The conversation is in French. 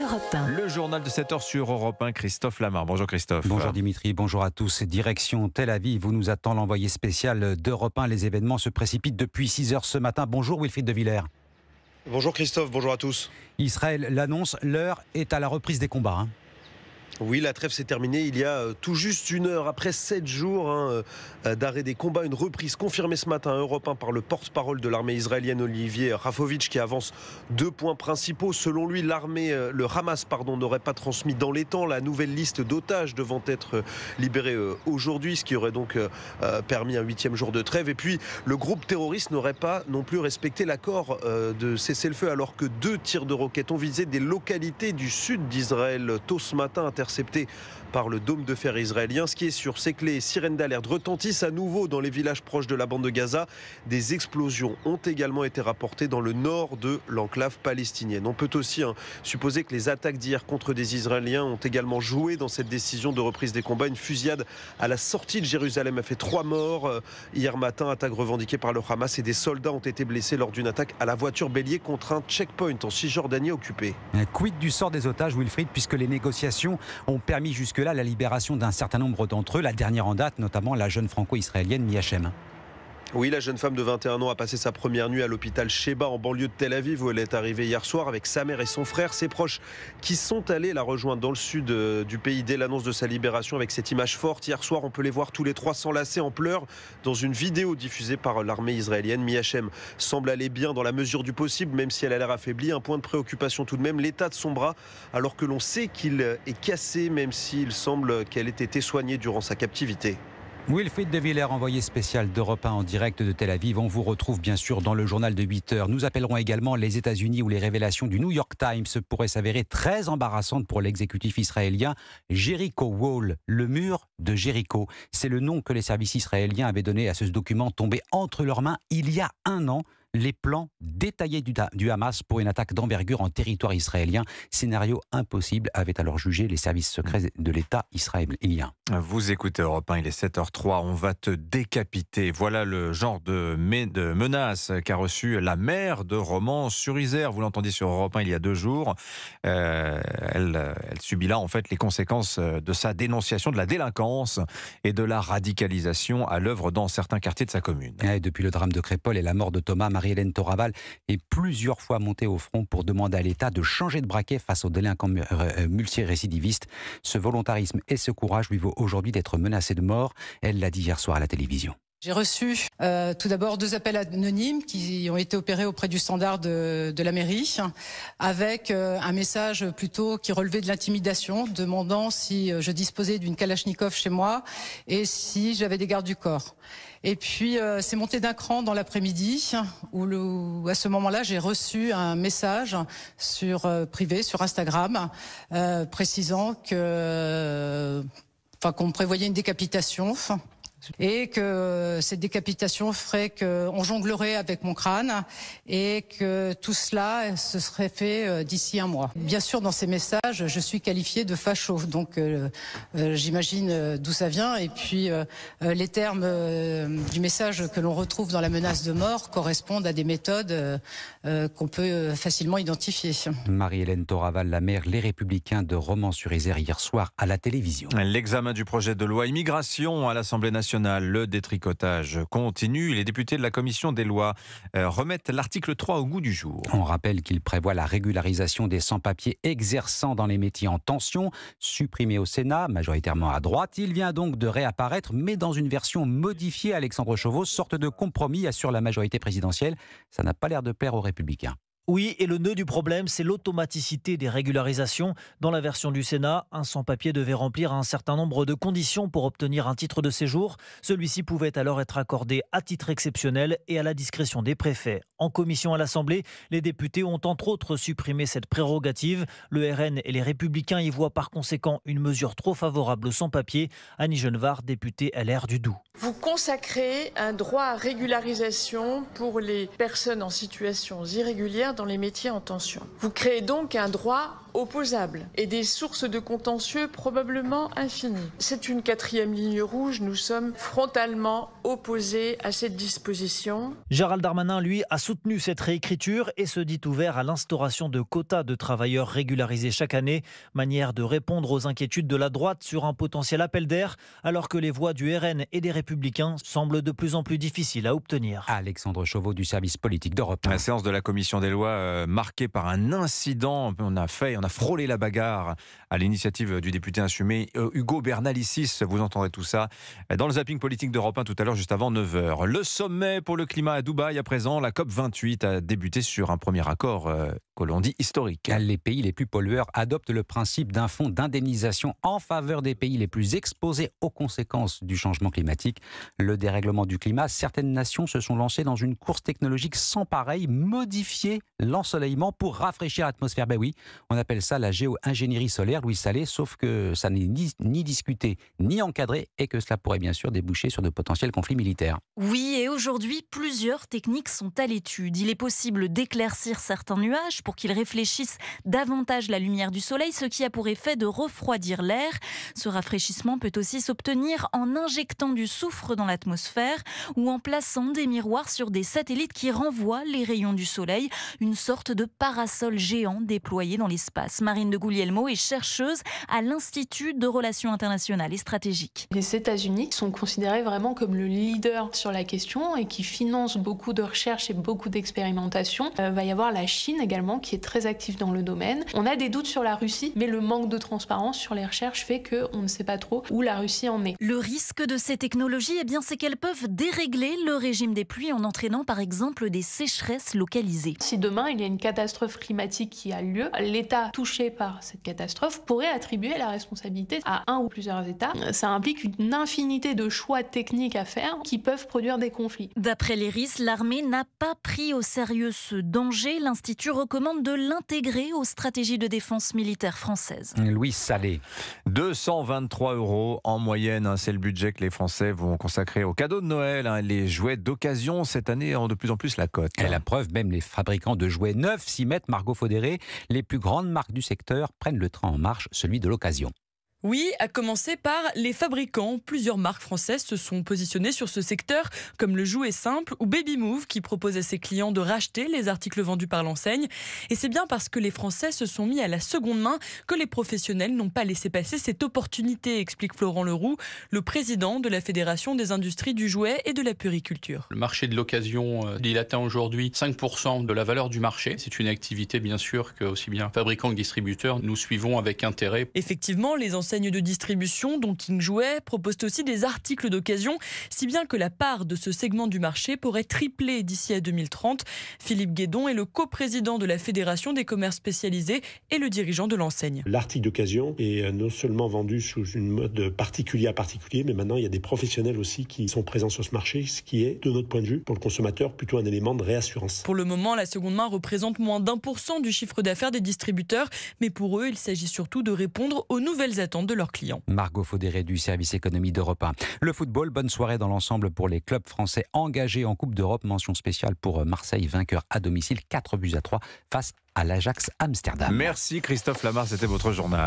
Europe 1. Le journal de 7h sur Europe 1, Christophe Lamar. Bonjour Christophe. Bonjour Dimitri, bonjour à tous. Direction Tel Aviv, où nous attend l'envoyé spécial d'Europe 1. Les événements se précipitent depuis 6h ce matin. Bonjour Wilfried de Villers. Bonjour Christophe, bonjour à tous. Israël l'annonce, l'heure est à la reprise des combats. Oui, la trêve s'est terminée il y a tout juste une heure. Après 7 jours d'arrêt des combats, une reprise confirmée ce matin à Europe 1 par le porte-parole de l'armée israélienne, Olivier Rafovitch, qui avance 2 points principaux. Selon lui, le Hamas n'aurait pas transmis dans les temps la nouvelle liste d'otages devant être libérés aujourd'hui, ce qui aurait donc permis un 8e jour de trêve. Et puis, le groupe terroriste n'aurait pas non plus respecté l'accord de cessez-le-feu, alors que 2 tirs de roquettes ont visé des localités du sud d'Israël tôt ce matin, intercepté par le dôme de fer israélien. Ce qui est sûr, c'est que les sirènes d'alerte retentissent à nouveau dans les villages proches de la bande de Gaza. Des explosions ont également été rapportées dans le nord de l'enclave palestinienne. On peut aussi supposer que les attaques d'hier contre des Israéliens ont également joué dans cette décision de reprise des combats. Une fusillade à la sortie de Jérusalem a fait 3 morts hier matin, attaque revendiquée par le Hamas, et des soldats ont été blessés lors d'une attaque à la voiture bélier contre un checkpoint en Cisjordanie occupé. Quid du sort des otages, Wilfried, puisque les négociations ont permis jusque-là la libération d'un certain nombre d'entre eux, la dernière en date, notamment la jeune franco-israélienne Mia Shem. Oui, la jeune femme de 21 ans a passé sa première nuit à l'hôpital Sheba en banlieue de Tel Aviv, où elle est arrivée hier soir avec sa mère et son frère. Ses proches qui sont allés la rejoindre dans le sud du pays dès l'annonce de sa libération, avec cette image forte. Hier soir, on peut les voir tous les 3 s'enlacer en pleurs dans une vidéo diffusée par l'armée israélienne. Mia Shem semble aller bien dans la mesure du possible, même si elle a l'air affaiblie. Un point de préoccupation tout de même, l'état de son bras, alors que l'on sait qu'il est cassé, même s'il semble qu'elle ait été soignée durant sa captivité. Wilfried de Villers, envoyé spécial d'Europe 1 en direct de Tel Aviv. On vous retrouve bien sûr dans le journal de 8h. Nous appellerons également les États-Unis, où les révélations du New York Times pourraient s'avérer très embarrassantes pour l'exécutif israélien. Jericho Wall, le mur de Jéricho. C'est le nom que les services israéliens avaient donné à ce document tombé entre leurs mains il y a 1 an. Les plans détaillés du Hamas pour une attaque d'envergure en territoire israélien. Scénario impossible, avaient alors jugé les services secrets de l'État israélien. Vous écoutez Europe 1, il est 7h03, on va te décapiter. Voilà le genre de menace qu'a reçu la maire de Romans-sur-Isère. Vous l'entendiez sur Europe 1 il y a 2 jours. Elle subit là en fait les conséquences de sa dénonciation de la délinquance et de la radicalisation à l'œuvre dans certains quartiers de sa commune. Et depuis le drame de Crépol et la mort de Thomas, Marie-Hélène Toraval est plusieurs fois montée au front pour demander à l'État de changer de braquet face aux délinquants multirécidivistes. Ce volontarisme et ce courage lui vaut aujourd'hui d'être menacée de mort. Elle l'a dit hier soir à la télévision. J'ai reçu tout d'abord 2 appels anonymes qui ont été opérés auprès du standard de la mairie, avec un message plutôt qui relevait de l'intimidation, demandant si je disposais d'une Kalachnikov chez moi et si j'avais des gardes du corps. Et puis c'est monté d'un cran dans l'après-midi, où à ce moment-là j'ai reçu un message privé sur Instagram précisant qu'on me prévoyait une décapitation. Et que cette décapitation ferait qu'on jonglerait avec mon crâne et que tout cela se serait fait d'ici 1 mois. Bien sûr, dans ces messages, je suis qualifiée de facho, donc j'imagine d'où ça vient. Et puis, les termes du message que l'on retrouve dans la menace de mort correspondent à des méthodes qu'on peut facilement identifier. Marie-Hélène Toraval, la maire Les Républicains de Romans-sur-Isère, hier soir à la télévision. L'examen du projet de loi immigration à l'Assemblée nationale. Le détricotage continue. Les députés de la commission des lois remettent l'article 3 au goût du jour. On rappelle qu'il prévoit la régularisation des sans-papiers exerçant dans les métiers en tension, supprimé au Sénat, majoritairement à droite. Il vient donc de réapparaître, mais dans une version modifiée. Alexandre Chauveau, sorte de compromis, assure la majorité présidentielle. Ça n'a pas l'air de plaire aux Républicains. Oui, et le nœud du problème, c'est l'automaticité des régularisations. Dans la version du Sénat, un sans-papier devait remplir un certain nombre de conditions pour obtenir un titre de séjour. Celui-ci pouvait alors être accordé à titre exceptionnel et à la discrétion des préfets. En commission à l'Assemblée, les députés ont entre autres supprimé cette prérogative. Le RN et les Républicains y voient par conséquent une mesure trop favorable aux sans-papiers. Annie Genevard, députée LR du Doubs. Vous consacrez un droit à régularisation pour les personnes en situation irrégulière dans les métiers en tension. Vous créez donc un droit opposable et des sources de contentieux probablement infinies. C'est une 4e ligne rouge. Nous sommes frontalement opposés à cette disposition. Gérald Darmanin, lui, a soutenu cette réécriture et se dit ouvert à l'instauration de quotas de travailleurs régularisés chaque année, manière de répondre aux inquiétudes de la droite sur un potentiel appel d'air, alors que les voix du RN et des Républicains semblent de plus en plus difficiles à obtenir. Alexandre Chauveau du service politique d'Europe 1. La séance de la commission des lois marquée par un incident. On a frôlé la bagarre à l'initiative du député insumé Hugo Bernalicis. Vous entendrez tout ça dans le zapping politique d'Europe 1 tout à l'heure, juste avant 9h. Le sommet pour le climat à Dubaï à présent. La COP28 a débuté sur un premier accord que l'on dit historique. Les pays les plus pollueurs adoptent le principe d'un fonds d'indemnisation en faveur des pays les plus exposés aux conséquences du changement climatique. Le dérèglement du climat, certaines nations se sont lancées dans une course technologique sans pareil, modifier l'ensoleillement pour rafraîchir l'atmosphère. Ben oui, on appelle ça la géo-ingénierie solaire, Louis Salé, sauf que ça n'est ni discuté ni encadré et que cela pourrait bien sûr déboucher sur de potentiels conflits militaires. Oui, et aujourd'hui, plusieurs techniques sont à l'étude. Il est possible d'éclaircir certains nuages pour qu'ils réfléchissent davantage la lumière du soleil, ce qui a pour effet de refroidir l'air. Ce rafraîchissement peut aussi s'obtenir en injectant du soufre dans l'atmosphère ou en plaçant des miroirs sur des satellites qui renvoient les rayons du soleil, une sorte de parasol géant déployé dans l'espace. Marine de Guglielmo est chercheuse à l'Institut de Relations internationales et stratégiques. Les États-Unis sont considérés vraiment comme le leader sur la question et qui financent beaucoup de recherches et beaucoup d'expérimentations. Va y avoir la Chine également qui est très active dans le domaine. On a des doutes sur la Russie, mais le manque de transparence sur les recherches fait qu'on ne sait pas trop où la Russie en est. Le risque de ces technologies, c'est qu'elles peuvent dérégler le régime des pluies en entraînant par exemple des sécheresses localisées. Si demain il y a une catastrophe climatique qui a lieu, l'État touché par cette catastrophe pourrait attribuer la responsabilité à un ou plusieurs États. Ça implique une infinité de choix techniques à faire qui peuvent produire des conflits. D'après l'ERIS, l'armée n'a pas pris au sérieux ce danger. L'Institut recommande de l'intégrer aux stratégies de défense militaire françaises. Louis Salé. 223 € en moyenne, c'est le budget que les Français vont consacrer aux cadeaux de Noël. Les jouets d'occasion cette année ont de plus en plus la cote. Et la preuve, même les fabricants de jouets neufs s'y mettent. Margot Faudéré, les plus grandes marques du secteur prennent le train en marche, celui de l'occasion. Oui, à commencer par les fabricants. Plusieurs marques françaises se sont positionnées sur ce secteur, comme le Jouet Simple ou Baby Move, qui propose à ses clients de racheter les articles vendus par l'enseigne. Et c'est bien parce que les Français se sont mis à la seconde main que les professionnels n'ont pas laissé passer cette opportunité, explique Florent Leroux, le président de la Fédération des industries du jouet et de la puériculture. Le marché de l'occasion, il atteint aujourd'hui 5% de la valeur du marché. C'est une activité, bien sûr, que aussi bien fabricants que distributeurs, nous suivons avec intérêt. Effectivement, les enseignes de distribution, dont King Jouet, proposent aussi des articles d'occasion, si bien que la part de ce segment du marché pourrait tripler d'ici à 2030. Philippe Guédon est le coprésident de la Fédération des commerces spécialisés et le dirigeant de l'enseigne. L'article d'occasion est non seulement vendu sous une mode particulier à particulier, mais maintenant il y a des professionnels aussi qui sont présents sur ce marché, ce qui est, de notre point de vue, pour le consommateur, plutôt un élément de réassurance. Pour le moment, la seconde main représente moins d'1% du chiffre d'affaires des distributeurs, mais pour eux, il s'agit surtout de répondre aux nouvelles attentes de leurs clients. Margot Faudéré du service économie d'Europe 1. Le football, bonne soirée dans l'ensemble pour les clubs français engagés en Coupe d'Europe. Mention spéciale pour Marseille, vainqueur à domicile, 4-3 face à l'Ajax Amsterdam. Merci Christophe Lamar, c'était votre journal.